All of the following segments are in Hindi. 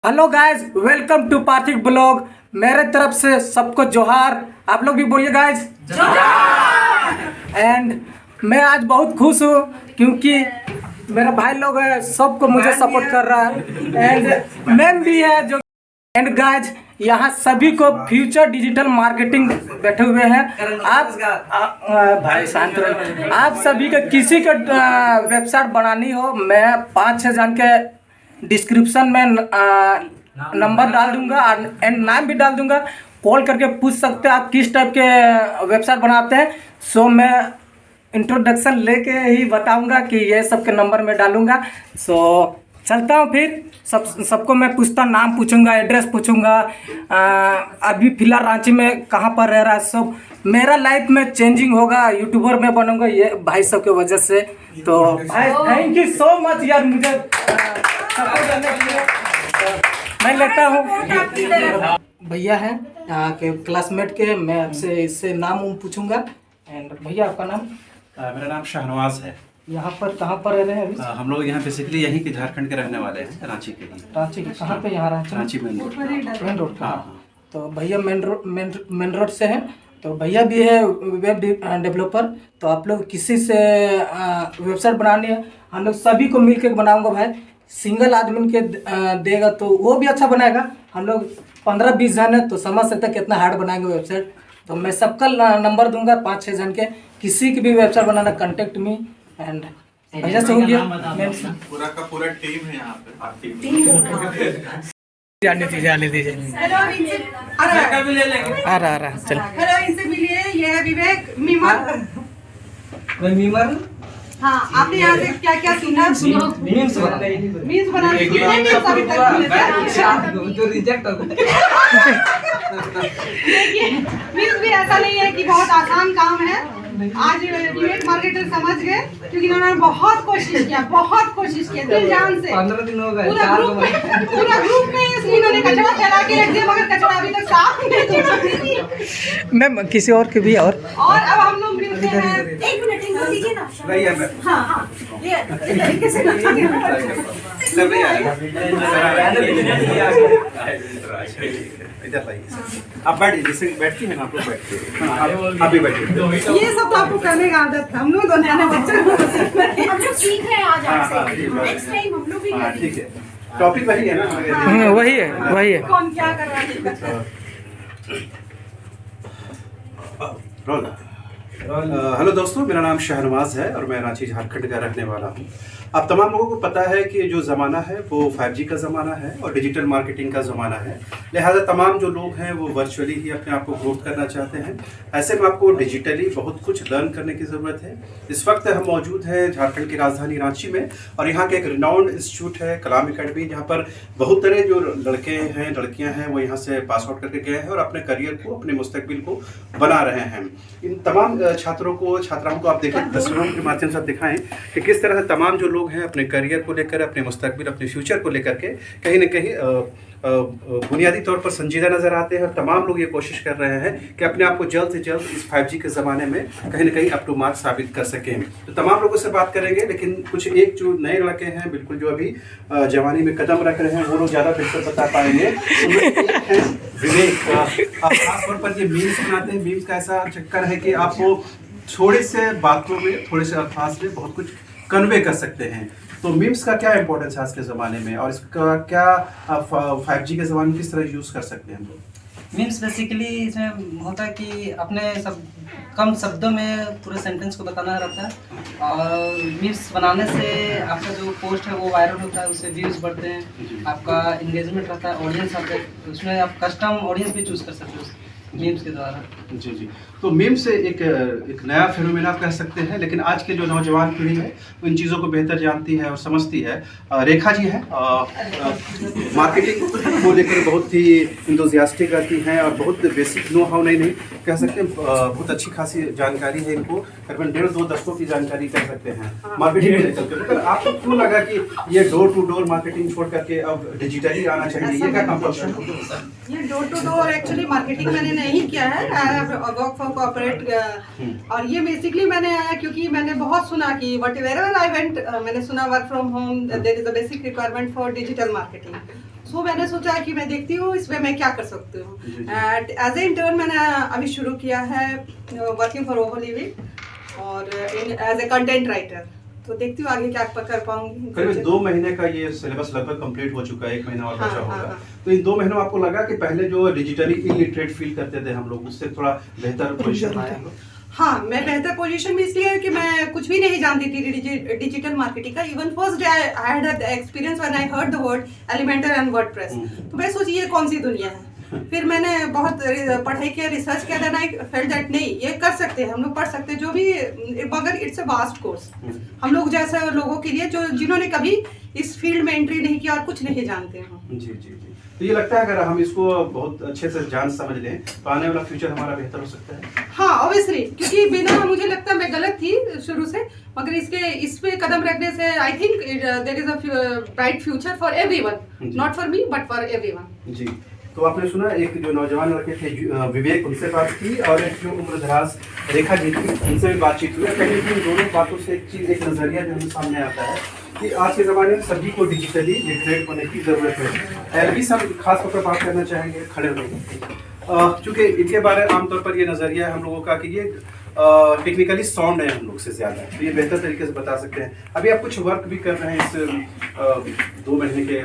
Hello guys, welcome to Parthiv blog. मेरे तरफ से सबको जोहार। आप लोग भी बोलिए गाइस जोहार। एंड मैं आज बहुत खुश हूँ क्योंकि मेरा भाई लोग है, सबको मुझे सपोर्ट कर रहा है एंड मैम भी है जो। एंड गाइस, यहाँ सभी को फ्यूचर डिजिटल मार्केटिंग बैठे हुए हैं। भाई शांत रहो। आप सभी का किसी का वेबसाइट बनानी हो, मैं 5-6 जन के डिस्क्रिप्शन में नंबर डाल दूंगा एंड नाम भी डाल दूंगा। कॉल करके पूछ सकते हैं आप किस टाइप के वेबसाइट बनाते हैं। सो मैं इंट्रोडक्शन लेके ही बताऊंगा कि ये सब के नंबर में डालूंगा। सो चलता हूँ, फिर सबको मैं पूछता, नाम पूछूंगा, एड्रेस पूछूंगा, अभी फिलहाल रांची में कहाँ पर रह रहा है। सब मेरा लाइफ में चेंजिंग होगा, यूट्यूबर में बनूंगा ये भाई सब के वजह से। तो भाई थैंक यू सो मच यार, मुझे सपोर्ट करने के लिए। मैं लेता हूँ, भैया हैं के क्लासमेट के, मैं आपसे इससे नाम पूछूंगा। एंड भैया आपका नाम? मेरा नाम शाहनवाज है। यहाँ पर कहाँ पर रह रहे हैं अभी? हम लोग यहाँ बेसिकली यहीं के झारखंड के रहने वाले हैं, रांची के लिए। रांची के कहाँ पे? यहाँ रांची मेन रोड का। हाँ। तो भैया मेन रोड से हैं। तो भैया भी है वेब डेवलपर। तो आप लोग किसी से वेबसाइट बनानी है, हम लोग सभी को मिल के बनाऊँगा भाई। सिंगल आदमी के देगा तो वो भी अच्छा बनाएगा। हम लोग 15-20 जन है तो समझ सकते हैं कितना हार्ड बनाएंगे वेबसाइट। तो मैं सबका नंबर दूंगा, 5-6 जन के। किसी की भी website banana, contact me. And भैया से हो गया, पूरा का पूरा टीम है यहाँ पे। जाने दीजिए। आ रहा चल। हेलो, इनसे मिलिए। ये है विवेक मीमर। हाँ, आपने यहाँ से क्या क्या सुना? मीम्स बनाने जो रिजेक्ट हो गए। देखिए, मीम्स भी ऐसा नहीं है कि बहुत आसान काम है। आज विवेक मार्केटर समझ गए क्योंकि इन्होंने बहुत कोशिश किया दिल जान से। 15 दिन हो गए। पूरा ग्रुप में इन्होंने कचरा फैला के रख दिया, मगर कचरा अभी तक साफ नहीं हुआ। मैम किसी और के भी और अब हम लोग मिलते हैं। एक मिनट इनको दीजिए ना। हाँ, ये तरीके से इधर आप बैठिए, जैसे बैठती हैं ना आप लोग बैठिए। आप भी बैठिए। ये सब तो आपको करने का आदत है। हम लोग दोनों नए बच्चे हम लोग सीख रहे हैं आज आपसे। नेक्स्ट टाइम हम लोग भी करेंगे। ठीक है, टॉपिक वही है ना? वही है। कौन क्या कर रहा है? हेलो दोस्तों, मेरा नाम शाहनवाज है और मैं रांची झारखंड का रहने वाला हूँ। आप तमाम लोगों को पता है कि जो ज़माना है वो 5G का ज़माना है और डिजिटल मार्केटिंग का ज़माना है। लिहाजा तमाम जो लोग हैं वो वर्चुअली ही अपने आप को ग्रोथ करना चाहते हैं। ऐसे में आपको डिजिटली बहुत कुछ लर्न करने की ज़रूरत है। इस वक्त हम मौजूद हैं झारखंड की राजधानी रांची में और यहाँ के एक रिनाउंड इंस्टीट्यूट है कलाम अकेडमी, जहाँ पर बहुत तरह जो लड़के हैं लड़कियाँ हैं वो यहाँ से पास आउट करके गए हैं और अपने करियर को, अपने मुस्तकबिल को बना रहे हैं। इन तमाम छात्राओं को आप देखें, तस्वीरों के माध्यम से आप दिखाएं कि किस तरह से तमाम जो लोग हैं अपने करियर को लेकर, अपने मुस्तकबिल, अपने फ्यूचर को लेकर के कहीं न कहीं बुनियादी तौर पर संजीदा नज़र आते हैं। और तमाम लोग ये कोशिश कर रहे हैं कि अपने आप को जल्द से जल्द इस 5G के ज़माने में कहीं न कहीं अप टू मार्क साबित कर सकें। तो तमाम लोगों से बात करेंगे, लेकिन कुछ एक जो नए लड़के हैं बिल्कुल जो अभी जवानी में कदम रख रहे हैं वो लोग ज़्यादा बेहतर बता पाएंगे। विवेक, आप खासतौर पर ये मीम्स बनाते हैं। मीम्स का ऐसा चक्कर है कि आपको थोड़े से बातों में, थोड़े से अल्फाज में बहुत कुछ कन्वे कर सकते हैं। तो मीम्स का क्या इंपॉर्टेंस है आज के ज़माने में और इसका क्या 5G के ज़माने में किस तरह यूज़ कर सकते हैं हम लोग? मीम्स बेसिकली इसमें होता है कि अपने कम शब्दों में पूरे सेंटेंस को बताना रहता है। और मीम्स बनाने से आपका जो पोस्ट है वो वायरल होता है, उससे व्यूज़ बढ़ते हैं, आपका इंगेजमेंट रहता है, ऑडियंस आता है, उसमें आप कस्टम ऑडियंस भी चूज़ कर सकते हो मीम्स के द्वारा। जी। तो मीम्स एक नया फिनोमेना आप कह सकते हैं, लेकिन आज के जो नौजवान पीढ़ी है वो इन चीज़ों को बेहतर जानती है और समझती है। रेखा जी हैं, मार्केटिंग को लेकर बहुत ही इंथुजियास्टिक रहती हैं और बहुत बेसिक नो हाउ नहीं कह सकते, बहुत अच्छी खासी जानकारी है इनको। तकरीबन 1.5-2 दशकों की जानकारी कह सकते हैं मार्केटिंग में चलते। मतलब आपको क्यों लगा कि ये डोर टू डोर मार्केटिंग छोड़ करके अब डिजिटली आना चाहिए? ये क्या कंपल्शन होता है? ये door to door actually marketing मैंने नहीं किया है, वर्क फॉर कॉर्पोरेट। और ये बेसिकली मैंने आया क्योंकि मैंने बहुत सुना कि व्हाटएवर आई वेंट, मैंने सुना work from home there is a basic requirement for digital marketing. So मैंने सोचा कि मैं देखती हूँ इसमें मैं क्या कर सकती हूँ। जी। एज ए इंटर्न मैंने अभी शुरू किया है वर्किंग फॉर ओवो लिविंग और एज ए कंटेंट राइटर। तो देखती हूँ आगे क्या कर पाऊंगी। करीब 2 महीने का ये सिलेबस लगभग कंप्लीट हो चुका है, 1 महीना और हाँ, बचा हाँ, होगा। हाँ। तो इन 2 महीनों में आपको लगा कि पहले जो डिजिटली इलिटरेट फील करते थे हम लोग, उससे थोड़ा बेहतर पोजीशन आया हम लोग? हाँ, मैं बेहतर पोजीशन में इसलिए है कि मैं कुछ भी नहीं जानती थी डिजिटल मार्केटिंग का। Even first day I had experience when I heard the word Elementor and WordPress. तो मैं सोची ये कौन सी दुनिया है। फिर मैंने बहुत पढ़ाई किया, रिसर्च किया, देन आई फेल्ट दैट नहीं ये कर सकते हैं हम लोग, पढ़ सकते हैं जो भी, मगर इट्स अ वास्ट कोर्स हम लोग जैसे लोगों के लिए जो जिन्होंने कभी इस फील्ड में एंट्री नहीं किया और कुछ नहीं जानते हैं। जी जी जी। तो ये लगता है अगर हम इसको बहुत अच्छे से जान समझ लें तो आने वाला फ्यूचर हमारा बेहतर हो सकता है। हाँ ऑब्वियसली, क्योंकि बिना, मुझे लगता है मैं गलत थी शुरू से, मगर इस पे कदम रखने से I think there is a bright future for everyone, not for me but for everyone. जी। तो आपने सुना एक जो नौजवान लड़के थे विवेक, उनसे बात की, और एक जो उम्रदराज रेखा जी थी, उनसे भी बातचीत हुई। कहीं ना कहीं दोनों बातों से एक चीज़, एक नज़रिया जो हमें सामने आता है कि आज के ज़माने में सभी को डिजिटली लिटरेट होने की ज़रूरत है। एलविस हम खास तौर पर बात करना चाहेंगे, खड़े होंगे, चूँकि इनके बारे में आमतौर पर ये नज़रिया है हम लोगों का कि ये टेक्निकली साउंड है हम लोग से ज़्यादा, तो ये बेहतर तरीके से बता सकते हैं। अभी आप कुछ वर्क भी कर रहे हैं इस 2 महीने के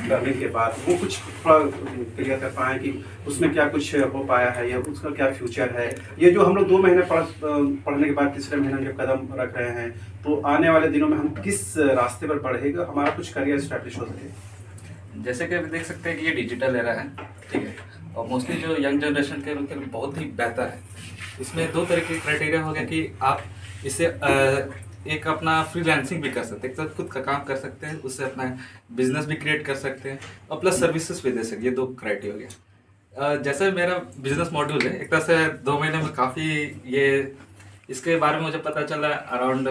करने के बाद, वो कुछ थोड़ा क्लियर कर पाएँ कि उसमें क्या कुछ हो पाया है या उसका क्या फ्यूचर है। ये जो हम लोग 2 महीने पढ़ने के बाद तीसरे महीने में जब कदम रख रहे हैं, तो आने वाले दिनों में हम किस रास्ते पर बढ़ेगा, हमारा कुछ करियर स्टैब्लिश हो सके। जैसे कि अभी देख सकते हैं कि ये डिजिटल एरा है, ठीक है, और मोस्टली जो यंग जनरेशन के लोग हैं बहुत ही बेहतर है। इसमें 2 तरह के क्राइटेरिया हो गया कि आप इससे एक अपना फ्रीलांसिंग भी कर सकते हैं, एक तो खुद का काम कर सकते हैं, उससे अपना बिजनेस भी क्रिएट कर सकते हैं और प्लस सर्विसेज भी दे सकते हैं। ये 2 क्राइटेरिया हो गया। जैसे मेरा बिजनेस मॉड्यूल है, एक तरह से 2 महीने में काफ़ी ये इसके बारे में मुझे पता चला अराउंड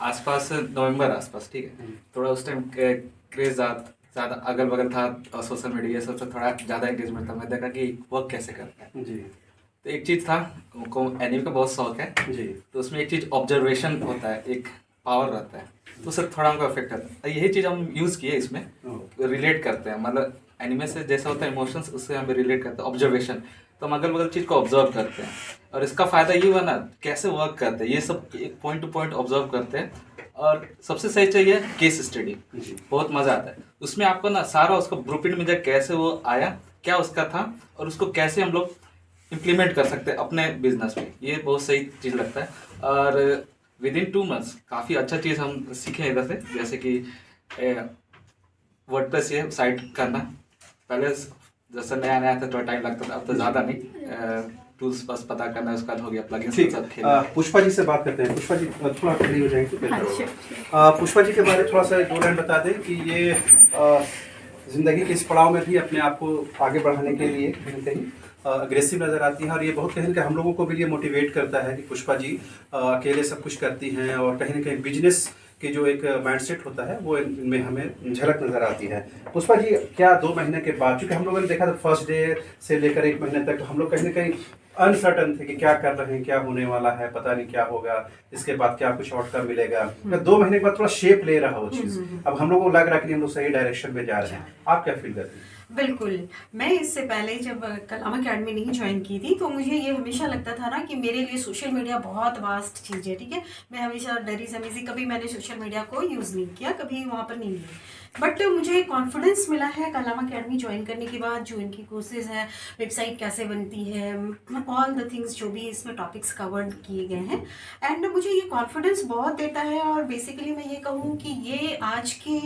आसपास नवंबर आसपास, ठीक है। थोड़ा उस टाइम क्रेज ज़्यादा अगल बगल था और सोशल मीडिया सब से थोड़ा ज़्यादा एंगेजमेंट था। मैं देखा कि वर्क कैसे करता है जी। तो एक चीज़ था, उनको एनिमे का बहुत शौक है जी। तो उसमें एक चीज़ ऑब्जर्वेशन होता है, एक पावर रहता है, तो उससे थोड़ा हमको अफेक्ट करता है। यही चीज़ हम यूज़ किए इसमें, रिलेट करते हैं, मतलब एनिमे से जैसा होता है इमोशंस, उससे हम रिलेट करते हैं ऑब्जर्वेशन। तो हम अगल बगल चीज़ को ऑब्जर्व करते हैं और इसका फ़ायदा ये हुआ ना, कैसे वर्क करते हैं ये सब एक पॉइंट टू पॉइंट ऑब्जर्व करते हैं। और सबसे सही चाहिए केस स्टडी, बहुत मज़ा आता है उसमें। आपको ना सारा उसको ब्लूप्रिंट में कैसे वो आया, क्या उसका था और उसको कैसे हम लोग इम्प्लीमेंट कर सकते हैं अपने बिजनेस में, ये बहुत सही चीज़ लगता है। और विद इन 2 मंथ्स काफ़ी अच्छा चीज़ हम सीखे इधर से, जैसे कि वर्डप्रेस ये साइट करना। पहले जैसे नया नया था, थोड़ा टाइम लगता था, अब तो ज़्यादा नहीं, टूल्स बस पता करना है, उसका हो गया, प्लगइन्स सब खेलना। पुष्पा जी से बात करते हैं। पुष्पा जी थोड़ा खड़ी हो जाएंगे तो बेहतर होगा। पुष्पा जी के बारे में थोड़ा सा 2 लाइन बता दें कि ये ज़िंदगी के इस पड़ाव में भी अपने आप को आगे बढ़ाने के लिए कहीं ना कहीं अग्रेसिव नज़र आती है, और ये बहुत कहीं ना कहीं हम लोगों को भी ये मोटिवेट करता है कि पुष्पा जी अकेले सब कुछ करती हैं, और कहीं ना कहीं बिजनेस के जो एक माइंडसेट होता है वो इनमें हमें झलक नज़र आती है। पुष्पा जी, क्या 2 महीने के बाद, चूँकि हम लोगों ने देखा था फर्स्ट डे से लेकर 1 महीने तक हम लोग कहीं ना कहीं अनसर्टन थे कि क्या कर रहे हैं, क्या होने वाला है, पता नहीं क्या होगा, इसके बाद क्या कुछ आउटकम मिलेगा। 2 महीने के बाद थोड़ा शेप ले रहा वो चीज़, अब हम लोगों को लग रहा है कि हम लोग सही डायरेक्शन में जा रहे हैं। आप क्या फील करते हैं? बिल्कुल। मैं इससे पहले जब कलाम अकेडमी नहीं ज्वाइन की थी तो मुझे ये हमेशा लगता था ना कि मेरे लिए सोशल मीडिया बहुत वास्ट चीज़ है, ठीक है। मैं हमेशा डरी समीजी, कभी मैंने सोशल मीडिया को यूज़ नहीं किया, कभी वहाँ पर नहीं लिया। बट मुझे कॉन्फिडेंस मिला है कलाम अकेडमी ज्वाइन करने के बाद, जो इनकी कोर्सेज हैं, वेबसाइट कैसे बनती है, ऑल द थिंग्स जो भी इसमें टॉपिक्स कवर्ड किए गए हैं, एंड मुझे ये कॉन्फिडेंस बहुत देता है। और बेसिकली मैं ये कहूँ कि ये आज के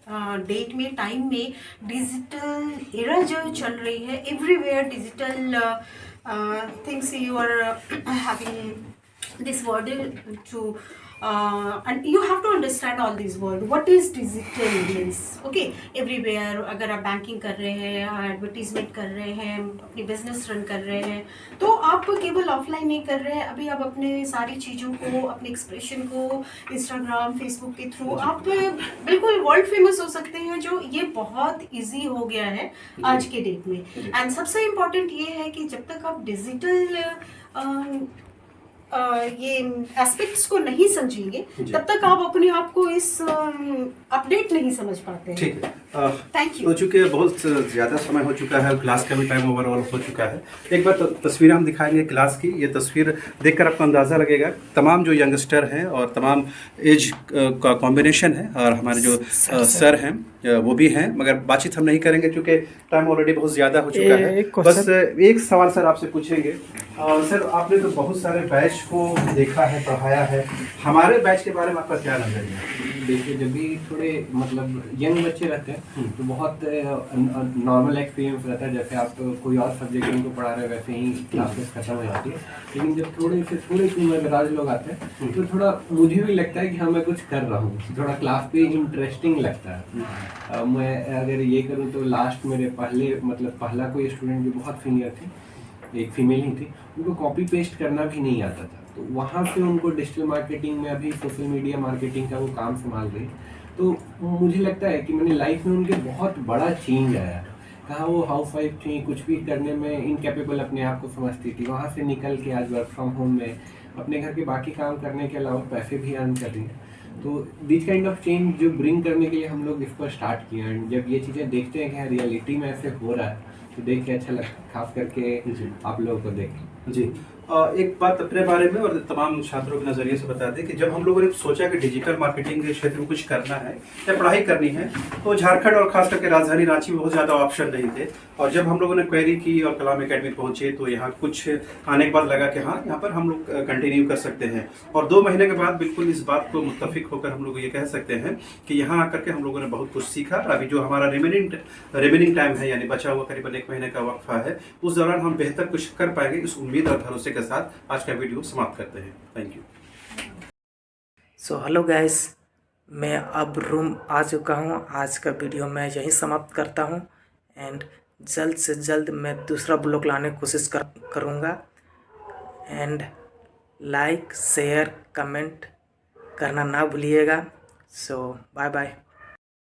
डेट में, टाइम में, डिजिटल एरा जो चल रही है, everywhere digital things you are having this word to and you have to understand all these words, what is digital means, okay, everywhere। अगर आप बैंकिंग कर रहे हैं, एडवर्टीजमेंट कर रहे हैं, अपनी बिजनेस रन कर रहे हैं, तो आप केवल ऑफलाइन नहीं कर रहे हैं, अभी आप अपने सारी चीज़ों को, अपने एक्सप्रेशन को इंस्टाग्राम, फेसबुक के थ्रू आप बिल्कुल वर्ल्ड फेमस हो सकते हैं, जो ये बहुत ईजी हो गया है आज के डेट में। एंड सबसे इम्पॉर्टेंट ये है कि जब तक आप डिजिटल ये एस्पेक्ट्स को नहीं समझेंगे तब तक आप अपने आप को इस अपडेट नहीं समझ पाते हैं। ठीक है। Thank you. हो चुके बहुत ज़्यादा समय हो चुका है, क्लास का भी टाइम ओवरऑल हो चुका है। एक बार तस्वीर हम दिखाएंगे क्लास की। ये तस्वीर देखकर आपको अंदाज़ा लगेगा तमाम जो यंगस्टर हैं और तमाम एज का कॉम्बिनेशन है, और हमारे जो सर हैं वो भी हैं, मगर बातचीत हम नहीं करेंगे क्योंकि टाइम ऑलरेडी बहुत ज़्यादा हो चुका है। बस एक सवाल सर आपसे पूछेंगे। सर, आपने तो बहुत सारे बैच को देखा है, पढ़ाया है, हमारे बैच के बारे में आपका क्या नज़रिया है? देखिए, जब भी थोड़े मतलब यंग बच्चे रहते हैं तो बहुत नॉर्मल एक्सपीरियंस रहता है, जैसे आप कोई और सब्जेक्ट उनको पढ़ा रहे हैं वैसे ही क्लासेस खत्म हो जाती है। लेकिन जब थोड़े उम्रदराज लोग आते हैं तो थोड़ा मुझे भी लगता है कि हाँ मैं कुछ कर रहा हूँ, थोड़ा क्लास पे इंटरेस्टिंग लगता है। मैं अगर ये करूँ तो लास्ट मेरे पहला कोई स्टूडेंट जो बहुत सीनियर थी, एक फीमेल ही थी, उनको कॉपी पेस्ट करना भी नहीं आता था, तो वहाँ से उनको डिजिटल मार्केटिंग में अभी सोशल मीडिया मार्केटिंग का वो काम संभाल रही। तो मुझे लगता है कि मैंने लाइफ में उनके बहुत बड़ा चेंज आया। कहाँ वो हाउस वाइफ थी, कुछ भी करने में इनकेपेबल अपने आप को समझती थी, वहाँ से निकल के आज वर्क फ्रॉम होम में अपने घर के बाकी काम करने के अलावा पैसे भी अर्न कर रही हैं। तो दिस काइंड ऑफ चेंज जो ब्रिंग करने के लिए हम लोग इस पर स्टार्ट किए हैं। जब ये चीज़ें देखते हैं कि रियलिटी में ऐसे हो रहा है तो देख के अच्छा लगता है, खास करके आप लोगों को देख। जी, एक बात अपने बारे में और तमाम छात्रों के नज़रिए से बता दें कि जब हम लोगों ने सोचा कि डिजिटल मार्केटिंग के क्षेत्र में कुछ करना है या पढ़ाई करनी है, तो झारखंड और खास करके राजधानी रांची में बहुत ज़्यादा ऑप्शन नहीं थे। और जब हम लोगों ने क्वेरी की और कलाम एकेडमी पहुंचे तो यहाँ कुछ आने के बाद लगा कि हाँ, यहाँ पर हम लोग कंटिन्यू कर सकते हैं। और 2 महीने के बाद बिल्कुल इस बात को मुत्तफिक होकर हम लोग ये कह सकते हैं कि यहाँ आकर के हम लोगों ने बहुत कुछ सीखा। अभी जो हमारा रिमेनिंग टाइम है, यानी बचा हुआ करीबन 1 महीने का वक्फा है, उस दौरान हम बेहतर कुछ कर पाएंगे, इस उम्मीद और भरोसे के साथ आज का वीडियो समाप्त करते हैं। Thank you. So hello guys, मैं अब रूम आ चुका हूँ। आज का वीडियो मैं यहीं समाप्त करता हूँ एंड जल्द से जल्द मैं दूसरा ब्लॉग लाने की कोशिश करूँगा। एंड लाइक शेयर कमेंट करना ना भूलिएगा। सो बाय बाय।